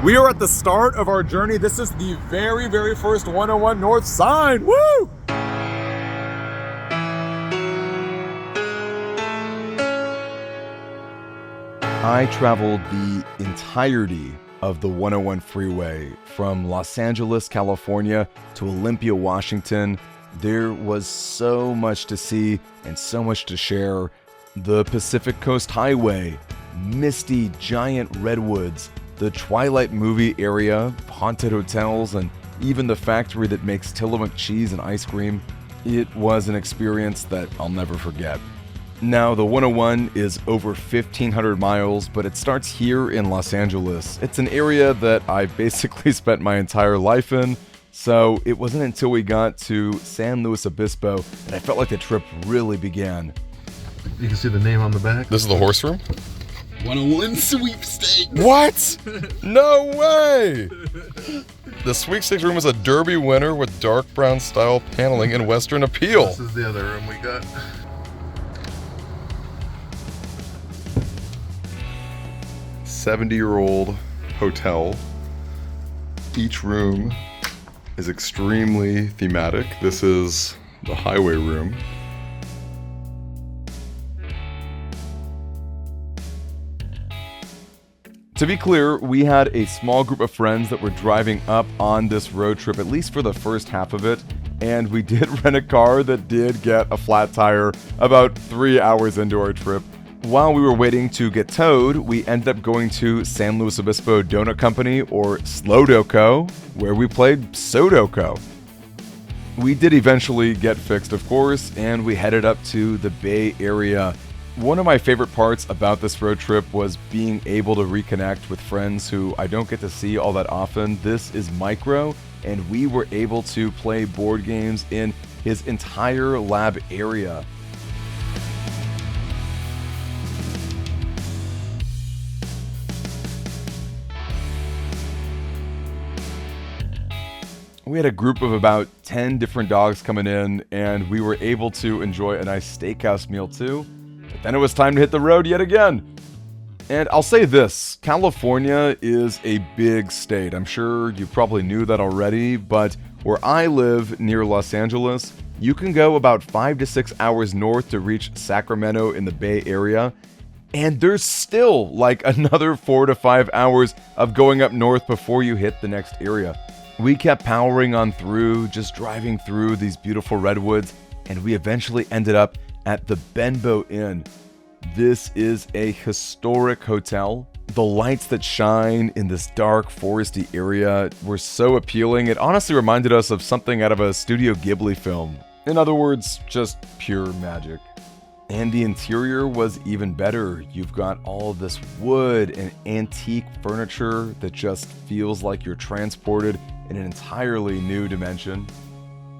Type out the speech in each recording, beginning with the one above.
We are at the start of our journey. This is the very, very first 101 North sign. Woo! I traveled the entirety of the 101 Freeway from Los Angeles, California to Olympia, Washington. There was so much to see and so much to share. The Pacific Coast Highway, misty giant redwoods, the Twilight movie area, haunted hotels, and even the factory that makes Tillamook cheese and ice cream. It was an experience that I'll never forget. Now, the 101 is over 1,500 miles, but it starts here in Los Angeles. It's an area that I basically spent my entire life in, so it wasn't until we got to San Luis Obispo that I felt like the trip really began. You can see the name on the back. This is the horse room? 101 sweepstakes. What? No way! The sweepstakes room is a derby winner with dark brown style paneling and Western appeal. This is the other room we got. "70-year-old hotel. Each room is extremely thematic. This is the highway room. To be clear, we had a small group of friends that were driving up on this road trip, at least for the first half of it, and we did rent a car that did get a flat tire about 3 hours into our trip. While we were waiting to get towed, we ended up going to San Luis Obispo Donut Company, or Slowdoco, where we played Sudoku. We did eventually get fixed, of course, and we headed up to the Bay Area. One of my favorite parts about this road trip was being able to reconnect with friends who I don't get to see all that often. This is Micro, and we were able to play board games in his entire lab area. We had a group of about 10 different dogs coming in, and we were able to enjoy a nice steakhouse meal too. But then it was time to hit the road yet again. And I'll say this, California is a big state. I'm sure you probably knew that already, but where I live near Los Angeles, you can go about 5 to 6 hours north to reach Sacramento in the Bay Area. And there's still like another 4 to 5 hours of going up north before you hit the next area. We kept powering on through, just driving through these beautiful redwoods, and we eventually ended up at the Benbow Inn. This is a historic hotel. The lights that shine in this dark, foresty area were so appealing. It honestly reminded us of something out of a Studio Ghibli film. In other words, just pure magic. And the interior was even better. You've got all of this wood and antique furniture that just feels like you're transported in an entirely new dimension.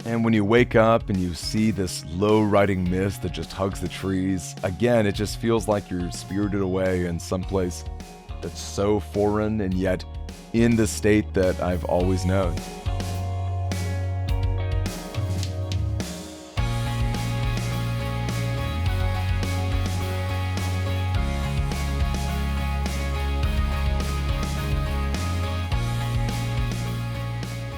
And when you wake up and you see this low-riding mist that just hugs the trees, again, it just feels like you're spirited away in someplace that's so foreign and yet in the state that I've always known.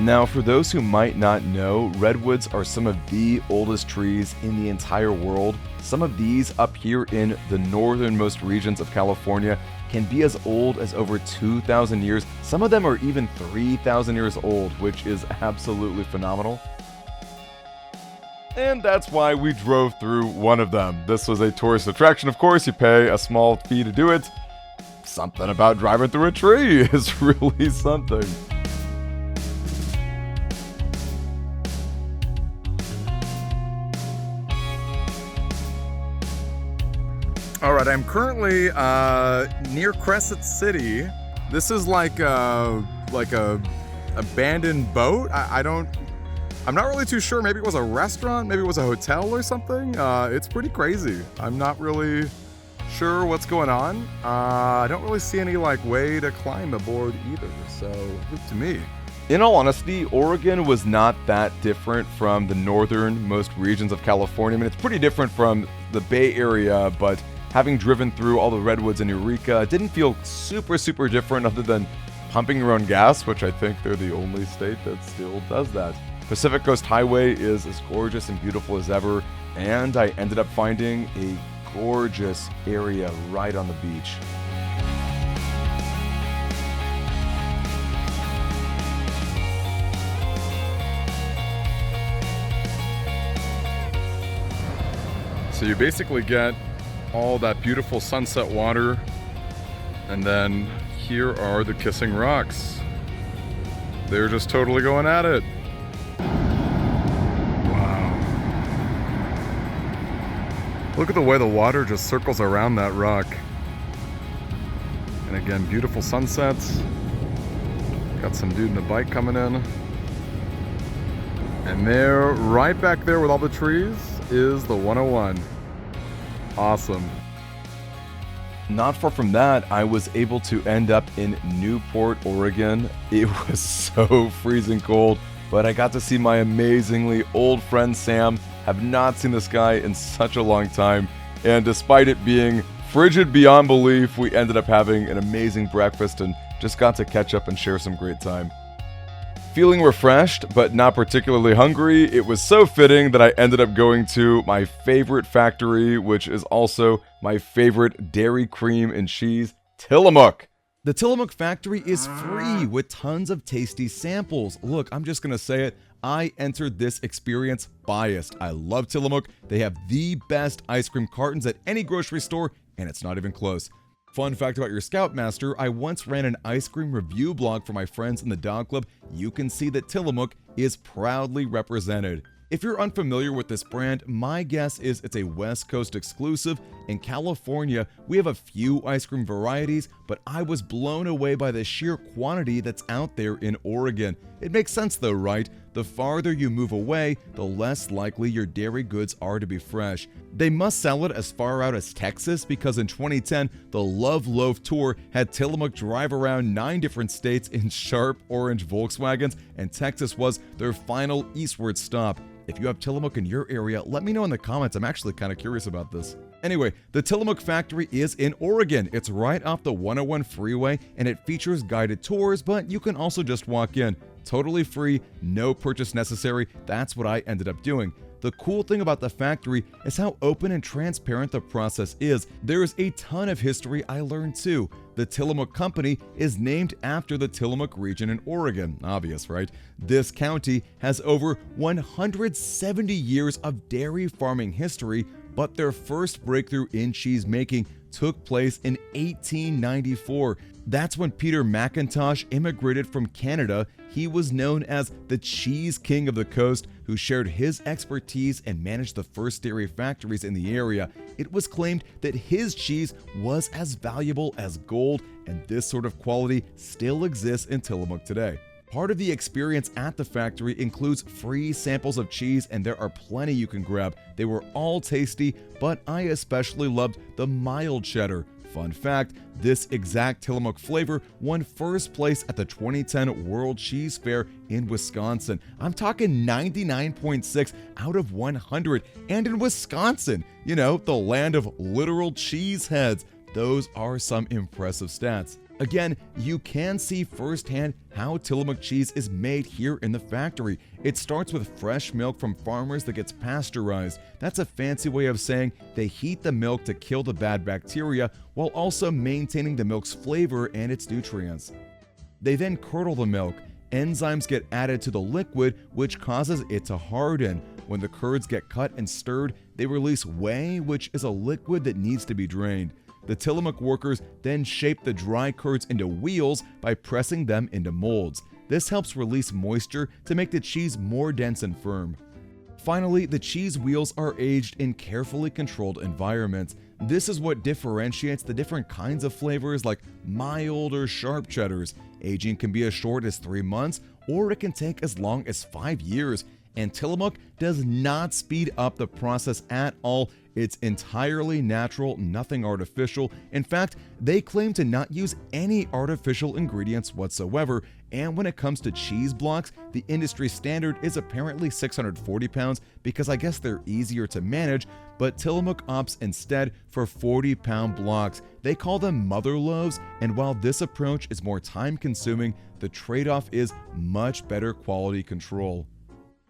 Now, for those who might not know, redwoods are some of the oldest trees in the entire world. Some of these up here in the northernmost regions of California can be as old as over 2,000 years. Some of them are even 3,000 years old, which is absolutely phenomenal. And that's why we drove through one of them. This was a tourist attraction, of course. You pay a small fee to do it. Something about driving through a tree is really something. All right, I'm currently near Crescent City. This is like a abandoned boat. I'm not really too sure. Maybe it was a restaurant, maybe it was a hotel or something. It's pretty crazy. I'm not really sure what's going on. I don't really see any like way to climb aboard either, so look to me. In all honesty, Oregon was not that different from the northernmost regions of California. I mean, it's pretty different from the Bay Area, but having driven through all the redwoods in Eureka, it didn't feel super different other than pumping your own gas, which I think they're the only state that still does that. Pacific Coast Highway is as gorgeous and beautiful as ever, and I ended up finding a gorgeous area right on the beach. So you basically get all that beautiful sunset water, and then here are the Kissing Rocks. They're just totally going at it. Wow. Look at the way the water just circles around that rock. And again, beautiful sunsets. Got some dude in a bike coming in. And there, right back there with all the trees, is the 101. Awesome. Not far from that, I was able to end up in Newport, Oregon. It was so freezing cold, but I got to see my amazingly old friend Sam. Have not seen this guy in such a long time, and despite it being frigid beyond belief, we ended up having an amazing breakfast and just got to catch up and share some great time. Feeling refreshed, but not particularly hungry, it was so fitting that I ended up going to my favorite factory, which is also my favorite dairy cream and cheese, Tillamook. The Tillamook factory is free with tons of tasty samples. Look, I'm just gonna say it, I entered this experience biased. I love Tillamook. They have the best ice cream cartons at any grocery store, and it's not even close. Fun fact about your Scoutmaster, I once ran an ice cream review blog for my friends in the dog club. You can see that Tillamook is proudly represented. If you're unfamiliar with this brand, my guess is it's a West Coast exclusive. In California, we have a few ice cream varieties, but I was blown away by the sheer quantity that's out there in Oregon. It makes sense though, right? The farther you move away, the less likely your dairy goods are to be fresh. They must sell it as far out as Texas because in 2010, the Love Loaf Tour had Tillamook drive around 9 different states in sharp orange Volkswagens, and Texas was their final eastward stop. If you have Tillamook in your area, let me know in the comments. I'm actually kind of curious about this. Anyway, the Tillamook factory is in Oregon. It's right off the 101 freeway, and it features guided tours, but you can also just walk in. Totally free, no purchase necessary. That's what I ended up doing. The cool thing about the factory is how open and transparent the process is. There is a ton of history I learned too. The Tillamook Company is named after the Tillamook region in Oregon. Obvious, right? This county has over 170 years of dairy farming history, but their first breakthrough in cheese making took place in 1894. That's when Peter McIntosh immigrated from Canada. He was known as the Cheese King of the Coast, who shared his expertise and managed the first dairy factories in the area. It was claimed that his cheese was as valuable as gold, and this sort of quality still exists in Tillamook today. Part of the experience at the factory includes free samples of cheese, and there are plenty you can grab. They were all tasty, but I especially loved the mild cheddar. Fun fact, this exact Tillamook flavor won first place at the 2010 World Cheese Fair in Wisconsin. I'm talking 99.6 out of 100, and in Wisconsin, you know, the land of literal cheese heads. Those are some impressive stats. Again, you can see firsthand how Tillamook cheese is made here in the factory. It starts with fresh milk from farmers that gets pasteurized. That's a fancy way of saying they heat the milk to kill the bad bacteria while also maintaining the milk's flavor and its nutrients. They then curdle the milk. Enzymes get added to the liquid, which causes it to harden. When the curds get cut and stirred, they release whey, which is a liquid that needs to be drained. The Tillamook workers then shape the dry curds into wheels by pressing them into molds. This helps release moisture to make the cheese more dense and firm. Finally, the cheese wheels are aged in carefully controlled environments. This is what differentiates the different kinds of flavors like mild or sharp cheddars. Aging can be as short as 3 months, or it can take as long as 5 years. And Tillamook does not speed up the process at all. It's entirely natural, nothing artificial. In fact, they claim to not use any artificial ingredients whatsoever. And when it comes to cheese blocks, the industry standard is apparently 640 pounds because I guess they're easier to manage, but Tillamook opts instead for 40-pound blocks. They call them mother loaves, and while this approach is more time-consuming, the trade-off is much better quality control.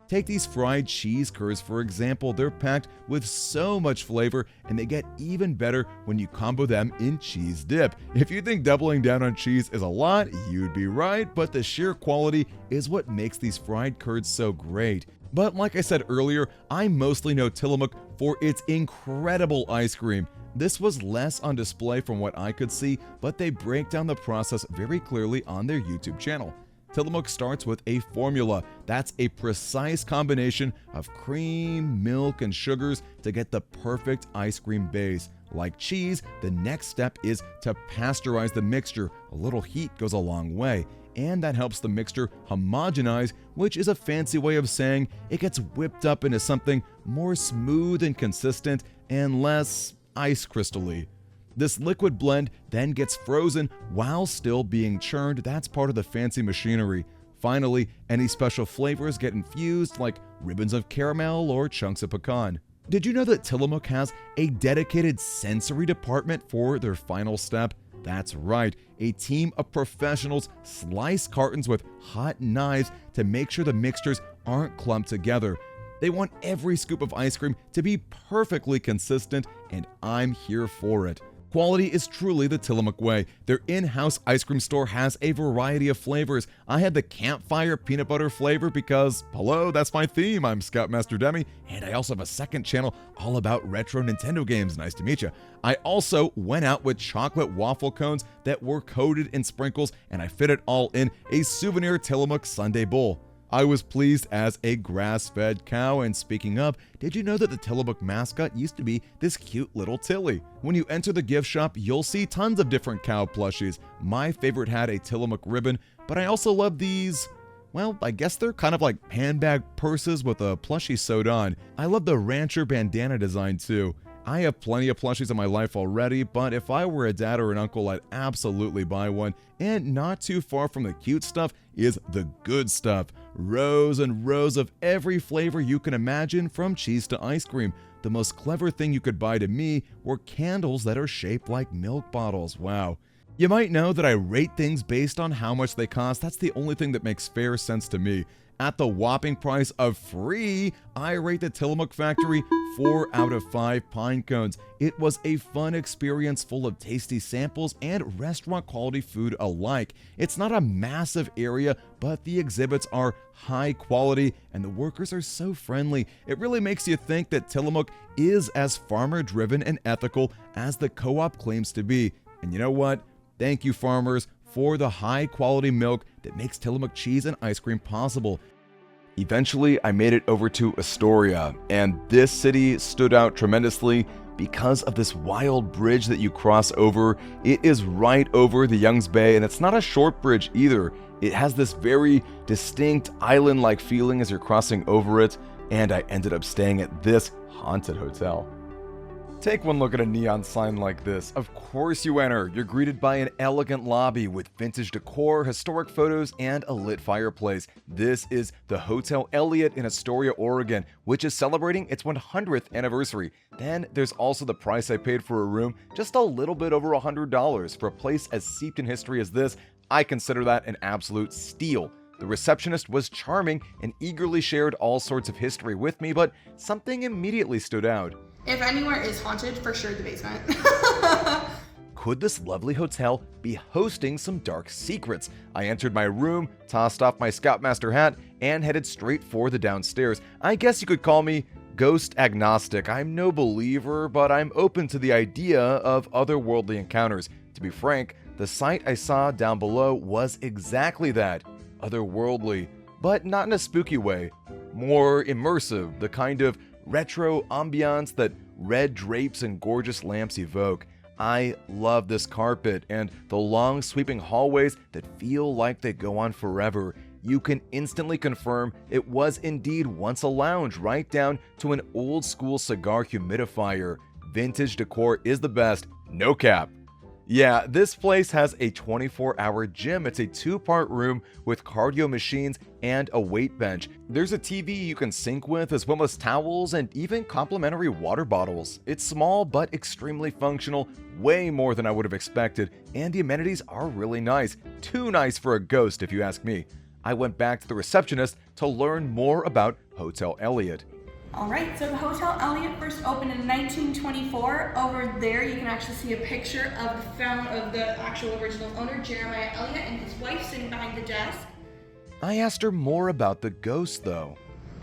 Take these fried cheese curds for example. They're packed with so much flavor, and they get even better when you combo them in cheese dip. If you think doubling down on cheese is a lot, you'd be right, but the sheer quality is what makes these fried curds so great. But like I said earlier, I mostly know Tillamook for its incredible ice cream. This was less on display from what I could see, but they break down the process very clearly on their YouTube channel. Tillamook starts with a formula. That's a precise combination of cream, milk, and sugars to get the perfect ice cream base. Like cheese, the next step is to pasteurize the mixture. A little heat goes a long way, and that helps the mixture homogenize, which is a fancy way of saying it gets whipped up into something more smooth and consistent and less ice crystal-y. This liquid blend then gets frozen while still being churned. That's part of the fancy machinery. Finally, any special flavors get infused, like ribbons of caramel or chunks of pecan. Did you know that Tillamook has a dedicated sensory department for their final step? That's right, a team of professionals slice cartons with hot knives to make sure the mixtures aren't clumped together. They want every scoop of ice cream to be perfectly consistent, and I'm here for it. Quality is truly the Tillamook way. Their in-house ice cream store has a variety of flavors. I had the campfire peanut butter flavor because, hello, that's my theme. I'm Scoutmaster Demi, and I also have a second channel all about retro Nintendo games. Nice to meet you. I also went out with chocolate waffle cones that were coated in sprinkles, and I fit it all in a souvenir Tillamook sundae bowl. I was pleased as a grass-fed cow, and speaking of, did you know that the Tillamook mascot used to be this cute little Tilly? When you enter the gift shop, you'll see tons of different cow plushies. My favorite had a Tillamook ribbon, but I also love these, well, I guess they're kind of like handbag purses with a plushie sewed on. I love the rancher bandana design too. I have plenty of plushies in my life already, but if I were a dad or an uncle, I'd absolutely buy one. And not too far from the cute stuff is the good stuff. Rows and rows of every flavor you can imagine, from cheese to ice cream. The most clever thing you could buy to me were candles that are shaped like milk bottles. Wow. You might know that I rate things based on how much they cost. That's the only thing that makes fair sense to me. At the whopping price of free, I rate the Tillamook factory 4 out of 5 pine cones. It was a fun experience full of tasty samples and restaurant quality food alike. It's not a massive area, but the exhibits are high quality and the workers are so friendly. It really makes you think that Tillamook is as farmer driven and ethical as the co-op claims to be. And you know what? Thank you, farmers, for the high-quality milk that makes Tillamook cheese and ice cream possible. Eventually, I made it over to Astoria, and this city stood out tremendously because of this wild bridge that you cross over. It is right over the Youngs Bay, and it's not a short bridge either. It has this very distinct island-like feeling as you're crossing over it, and I ended up staying at this haunted hotel. Take one look at a neon sign like this. Of course you enter. You're greeted by an elegant lobby with vintage decor, historic photos, and a lit fireplace. This is the Hotel Elliot in Astoria, Oregon, which is celebrating its 100th anniversary. Then there's also the price I paid for a room, just a little bit over $100. For a place as steeped in history as this, I consider that an absolute steal. The receptionist was charming and eagerly shared all sorts of history with me, but something immediately stood out. If anywhere is haunted, for sure the basement. Could this lovely hotel be hosting some dark secrets? I entered my room, tossed off my Scoutmaster hat, and headed straight for the downstairs. I guess you could call me ghost agnostic. I'm no believer, but I'm open to the idea of otherworldly encounters. To be frank, the sight I saw down below was exactly that. Otherworldly, but not in a spooky way. More immersive, the kind of retro ambiance that red drapes and gorgeous lamps evoke. I love this carpet and the long sweeping hallways that feel like they go on forever. you can instantly confirm it was indeed once a lounge, right down to an old school cigar humidifier. Vintage decor is the best, no cap. Yeah, this place has a 24-hour gym. It's a 2-part room with cardio machines and a weight bench. There's a TV you can sync with, as well as towels and even complimentary water bottles. It's small but extremely functional, way more than I would have expected, and the amenities are really nice. Too nice for a ghost, if you ask me. I went back to the receptionist to learn more about Hotel Elliot. All right, so the Hotel Elliot first opened in 1924. Over there, you can actually see a picture of the actual original owner, Jeremiah Elliot, and his wife sitting behind the desk. I asked her more about the ghost, though.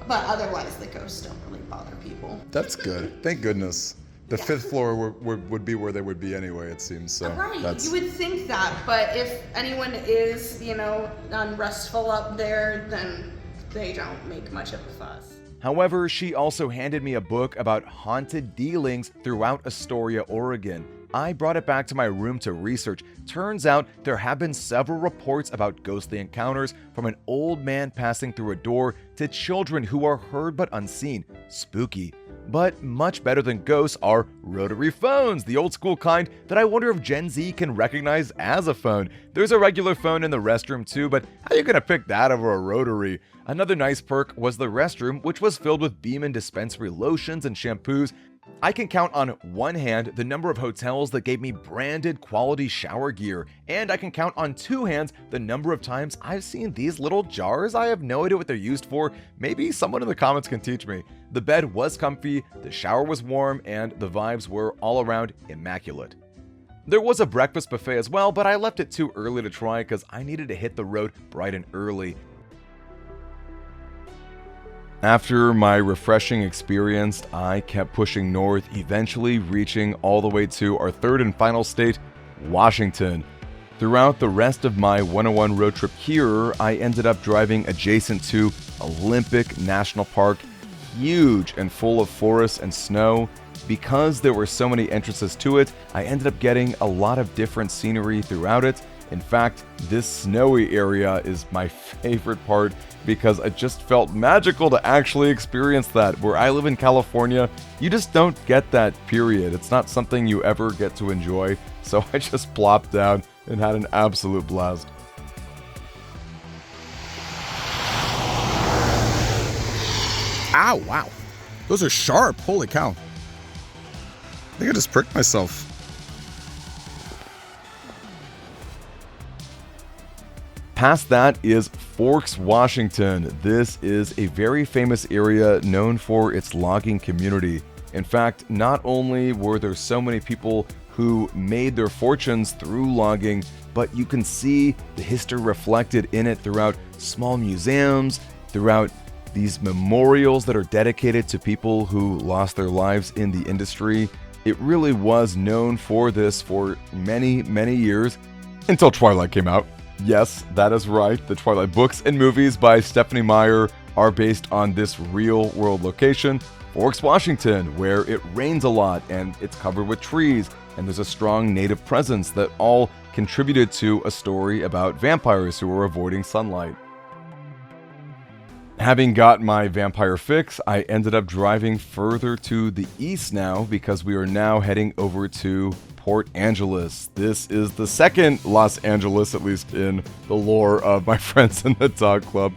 But otherwise, the ghosts don't really bother people. That's good. Thank goodness. The fifth floor would be where they would be anyway, it seems. So Right, you would think that, but if anyone is, unrestful up there, then they don't make much of a fuss. However, she also handed me a book about haunted dealings throughout Astoria, Oregon. I brought it back to my room to research. Turns out there have been several reports about ghostly encounters, from an old man passing through a door to children who are heard but unseen. Spooky. But much better than ghosts are rotary phones, the old school kind that I wonder if Gen Z can recognize as a phone. There's a regular phone in the restroom too, but how are you gonna pick that over a rotary? Another nice perk was the restroom, which was filled with Beam & dispensary lotions and shampoos. I can count on one hand the number of hotels that gave me branded quality shower gear, and I can count on two hands the number of times I've seen these little jars. I have no idea what they're used for. Maybe someone in the comments can teach me. The bed was comfy, the shower was warm, and the vibes were all around immaculate. There was a breakfast buffet as well, but I left it too early to try because I needed to hit the road bright and early. After my refreshing experience, I kept pushing north, eventually reaching all the way to our third and final state, Washington. Throughout the rest of my 101 road trip here, I ended up driving adjacent to Olympic National Park, huge and full of forests and snow. Because there were so many entrances to it, I ended up getting a lot of different scenery throughout it. In fact, this snowy area is my favorite part because it just felt magical to actually experience that. Where I live in California, you just don't get that, period. It's not something you ever get to enjoy. So I just plopped down and had an absolute blast. Ow, wow. Those are sharp. Holy cow. I think I just pricked myself. Past that is Forks, Washington. This is a very famous area known for its logging community. In fact, not only were there so many people who made their fortunes through logging, but you can see the history reflected in it throughout small museums, throughout these memorials that are dedicated to people who lost their lives in the industry. It really was known for this for many, many years, until Twilight came out. Yes, that is right. The Twilight books and movies by Stephanie Meyer are based on this real-world location, Forks, Washington, where it rains a lot and it's covered with trees, and there's a strong native presence that all contributed to a story about vampires who were avoiding sunlight. Having got my vampire fix, I ended up driving further to the east now because we are now heading over to Port Angeles. This is the second Los Angeles, at least in the lore of my friends in the dog club.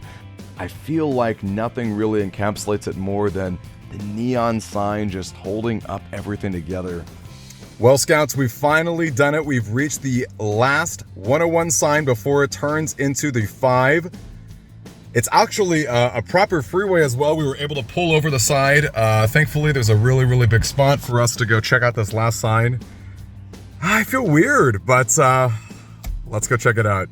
I feel like nothing really encapsulates it more than the neon sign just holding up everything together. Well, Scouts, we've finally done it. We've reached the last 101 sign before it turns into the 5. It's actually a proper freeway as well. We were able to pull over the side. Thankfully, there's a really, really big spot for us to go check out this last sign. I feel weird, but let's go check it out.